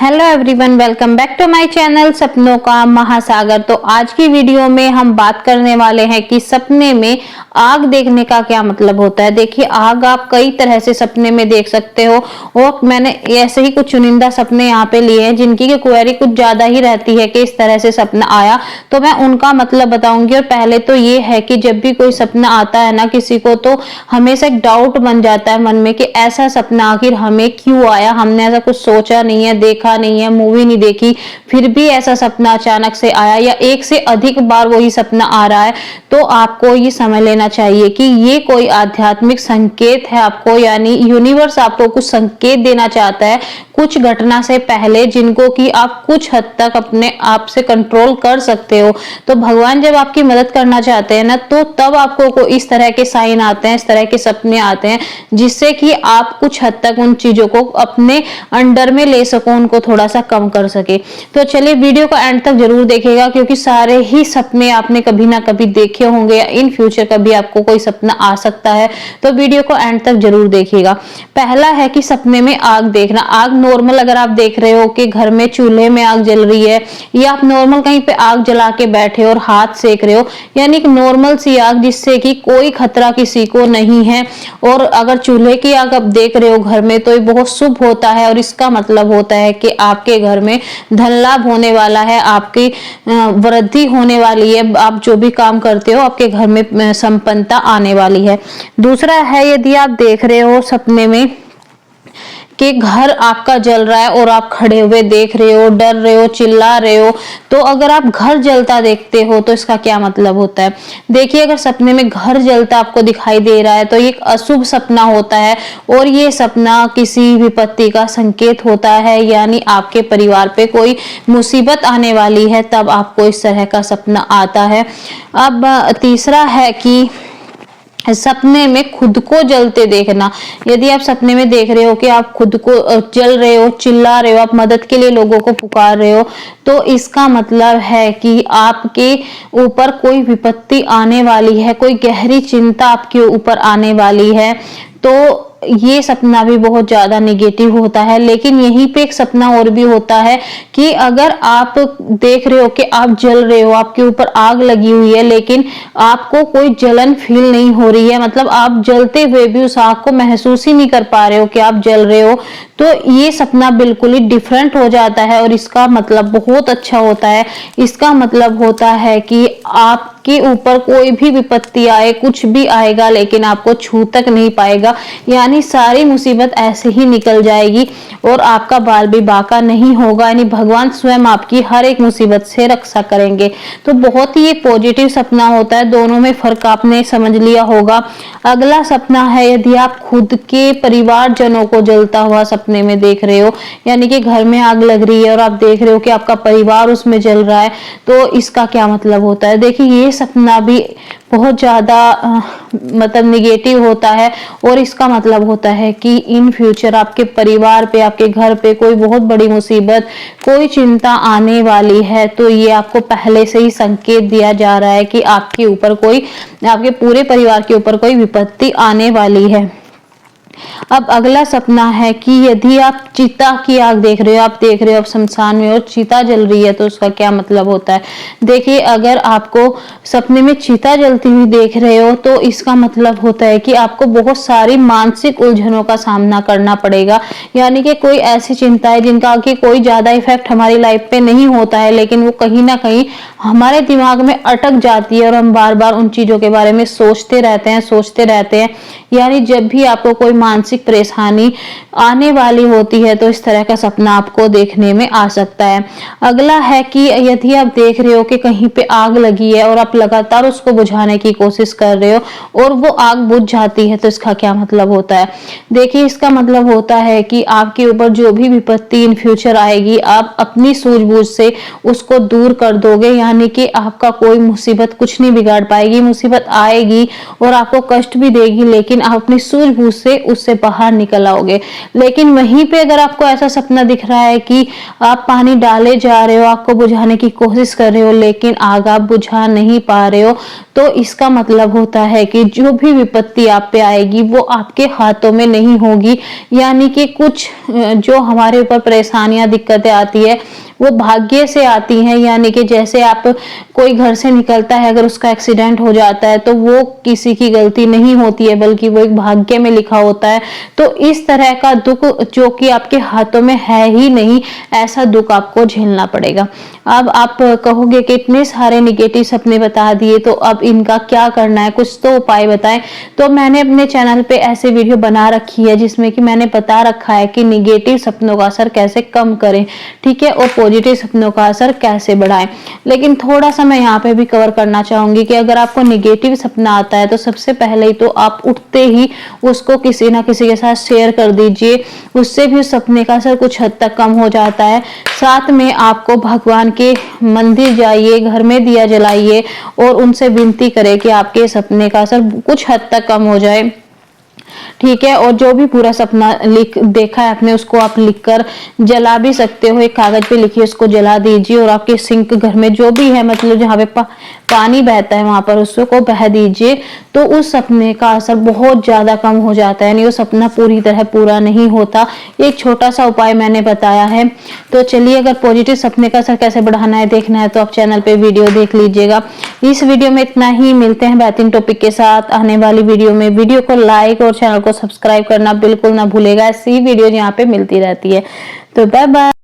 Hello everyone, welcome back to my channel सपनों का महासागर। तो आज की वीडियो में हम बात करने वाले हैं कि सपने में आग देखने का क्या मतलब होता है। देखिए, आग आप कई तरह से सपने में देख सकते हो और मैंने ऐसे ही कुछ चुनिंदा सपने यहाँ पे लिए हैं जिनकी की क्वेरी कुछ ज्यादा ही रहती है कि इस तरह से सपना आया, तो मैं उनका मतलब बताऊंगी। और पहले तो ये है कि जब भी कोई सपना आता है ना किसी को, तो हमेशा एक डाउट बन जाता है मन में कि ऐसा सपना आखिर हमें क्यों आया। हमने ऐसा कुछ सोचा नहीं है, देखा नहीं है, मूवी नहीं देखी, फिर भी ऐसा सपना अचानक से आया या एक से अधिक बार वही सपना आ रहा है, तो आपको ये समझ लेना चाहिए कि ये कोई आध्यात्मिक संकेत है आपको, यानी यूनिवर्स आपको कुछ संकेत देना चाहता है कुछ घटना से पहले, जिनको कि आप कुछ हद तक अपने आप से कंट्रोल कर सकते हो। तो भगवान जब आपकी मदद करना चाहते हैं ना, तो तब आपको इस तरह के साइन आते हैं, इस तरह के सपने आते हैं, जिससे कि आप कुछ हद तक उन चीजों को अपने अंडर में ले सको, उनको थोड़ा सा कम कर सके। तो चलिए वीडियो को एंड तक जरूर देखिएगा, क्योंकि सारे ही सपने आपने कभी ना कभी देखे होंगे या इन फ्यूचर कभी आपको कोई सपना आ सकता है, तो वीडियो को एंड तक जरूर देखिएगा। पहला है कि सपने में आग देखना। आग नॉर्मल अगर आप देख रहे हो कि घर में चूल्हे में आग जल रही है, या आप नॉर्मल कहीं पे आग जला के बैठे हो और हाथ सेक रहे हो, यानी एक नॉर्मल सी आग जिससे कि कोई खतरा किसी को नहीं है, और अगर चूल्हे की आग आप देख रहे हो घर में, तो ये बहुत शुभ होता है। और इसका मतलब होता है कि आपके घर में धन लाभ होने वाला है, आपकी वृद्धि होने वाली है, आप जो भी काम करते हो आपके घर में संपन्नता आने वाली है। दूसरा है, यदि आप देख रहे हो सपने में कि घर आपका जल रहा है और आप खड़े हुए देख रहे हो, डर रहे हो, चिल्ला रहे हो, तो अगर आप घर जलता देखते हो तो इसका क्या मतलब होता है। देखिए, अगर सपने में घर जलता आपको दिखाई दे रहा है तो ये एक अशुभ सपना होता है, और ये सपना किसी विपत्ति का संकेत होता है, यानी आपके परिवार पे कोई मुसीबत आने वाली है, तब आपको इस तरह का सपना आता है। अब तीसरा है कि सपने में खुद को जलते देखना। यदि आप सपने में देख रहे हो कि आप खुद को जल रहे हो, चिल्ला रहे हो, आप मदद के लिए लोगों को पुकार रहे हो, तो इसका मतलब है कि आपके ऊपर कोई विपत्ति आने वाली है, कोई गहरी चिंता आपके ऊपर आने वाली है। तो ये सपना भी बहुत ज्यादा निगेटिव होता है। लेकिन यहीं पे एक सपना और भी होता है कि अगर आप देख रहे हो कि आप जल रहे हो, आपके ऊपर आग लगी हुई है, लेकिन आपको कोई जलन फील नहीं हो रही है, मतलब आप जलते हुए भी उस आग को महसूस ही नहीं कर पा रहे हो कि आप जल रहे हो, तो ये सपना बिल्कुल ही डिफरेंट हो जाता है। और इसका मतलब बहुत अच्छा होता है। इसका मतलब होता है कि आपके ऊपर कोई भी विपत्ति आए, कुछ भी आएगा, लेकिन आपको छू तक नहीं पाएगा, यानी सारी मुसीबत ऐसे ही निकल जाएगी और आपका बाल भी बाका नहीं होगा, यानी भगवान स्वयं आपकी हर एक मुसीबत से रक्षा करेंगे। तो बहुत ही एक पॉजिटिव सपना होता है। दोनों में फर्क आपने समझ लिया होगा। अगला सपना है, यदि आप खुद के परिवारजनों को जलता हुआ सपने में देख रहे हो, यानी कि घर में आग लग रही है और आप देख रहे हो कि आपका परिवार उसमें जल रहा है, तो इसका क्या मतलब होता है। देखिए, ये सपना भी बहुत ज्यादा मतलब निगेटिव होता है, और इसका मतलब होता है कि इन फ्यूचर आपके परिवार पे, आपके घर पे कोई बहुत बड़ी मुसीबत, कोई चिंता आने वाली है। तो ये आपको पहले से ही संकेत दिया जा रहा है कि आपके ऊपर कोई, आपके पूरे परिवार के ऊपर कोई विपत्ति आने वाली है। अब अगला सपना है कि यदि आप चिता की आग देख रहे हो, आप देख रहे हो आप शमशान में और चिता जल रही है, तो उसका क्या मतलब होता है। देखिए, अगर आपको सपने में चिता जलती हुई देख रहे हो, तो इसका मतलब होता है कि आपको बहुत सारी मानसिक उलझनों का सामना करना पड़ेगा, यानी कि कोई ऐसी चिंता है जिनका कि कोई ज्यादा इफेक्ट हमारी लाइफ पे नहीं होता है, लेकिन वो कहीं ना कहीं हमारे दिमाग में अटक जाती है और हम बार बार उन चीजों के बारे में सोचते रहते हैं। यानी जब भी आपको कोई मानसिक परेशानी आने वाली होती है, तो इस तरह का सपना आपको देखने में आ सकता है। अगला है कि यदि आप देख रहे हो कि कहीं पे आग लगी है और आप लगातार उसको बुझाने की कोशिश कर रहे हो और वो आग बुझ जाती है, तो इसका क्या मतलब होता है। देखिए, इसका मतलब होता है कि आपके ऊपर जो भी विपत्ति इन फ्यूचर आएगी, आप अपनी सूझबूझ से उसको दूर कर दोगे, यानी कि आपका कोई मुसीबत कुछ नहीं बिगाड़ पाएगी। मुसीबत आएगी और आपको कष्ट भी देगी, लेकिन लेकिन आप अपनी सूझबूझ से उससे बाहर निकल आओगे। लेकिन वहीं पे अगर आपको ऐसा सपना दिख रहा है कि आप पानी डाले जा रहे हो, आपको बुझाने की कोशिश कर रहे हो लेकिन आग आप बुझा नहीं पा रहे हो, तो इसका मतलब होता है कि जो भी विपत्ति आप पे आएगी वो आपके हाथों में नहीं होगी। यानी कि कुछ जो हमारे ऊपर परेशानियां दिक्कतें आती है वो भाग्य से आती हैं। यानी कि जैसे आप कोई घर से निकलता है, अगर उसका एक्सीडेंट हो जाता है तो वो किसी की गलती नहीं होती है बल्कि वो एक भाग्य में लिखा होता है। तो इस तरह का दुख जो कि आपके हाथों में है ही नहीं, ऐसा दुख आपको झेलना पड़ेगा। अब आप कहोगे कि इतने सारे निगेटिव सपने बता दिए तो अब इनका क्या करना है, कुछ तो उपाय बताएं। तो मैंने अपने चैनल पे ऐसे वीडियो बना रखी है जिसमें कि मैंने बता रखा है कि निगेटिव सपनों का असर कैसे कम करें, ठीक है, और पॉजिटिव सपनों का असर कैसे बढ़ाएं। लेकिन थोड़ा सा मैं यहाँ पे भी कवर करना चाहूंगी कि अगर आपको निगेटिव सपना आता है तो सबसे पहले ही तो आप उठते ही उसको किसी ना किसी के साथ शेयर कर दीजिए, उससे भी उस सपने का असर कुछ हद तक कम हो जाता है। साथ में आपको भगवान के मंदिर जाइए, घर में दिया जलाइए और उनसे विनती करें कि आपके सपने का असर कुछ हद तक कम हो जाए, ठीक है। और जो भी पूरा सपना देखा है आपने उसको आप लिखकर जला भी सकते हो, एक कागज पे लिखिए, उसको जला दीजिए और आपके सिंक घर में जो भी है, मतलब जहाँ पे पानी बहता है वहां पर उसको बह दीजिए। तो उस सपने का असर बहुत ज्यादा कम हो जाता है, यानी वो सपना पूरी तरह पूरा नहीं होता। एक छोटा सा उपाय मैंने बताया है। तो चलिए, अगर पॉजिटिव सपने का असर कैसे बढ़ाना है देखना है तो आप चैनल पे वीडियो देख लीजिएगा। इस वीडियो में इतना ही, मिलते हैं बेहतरीन टॉपिक के साथ आने वाली वीडियो में। वीडियो को लाइक और चैनल को सब्सक्राइब करना बिल्कुल ना भूलेगा, ऐसी वीडियो यहाँ पे मिलती रहती है। तो बाय बाय।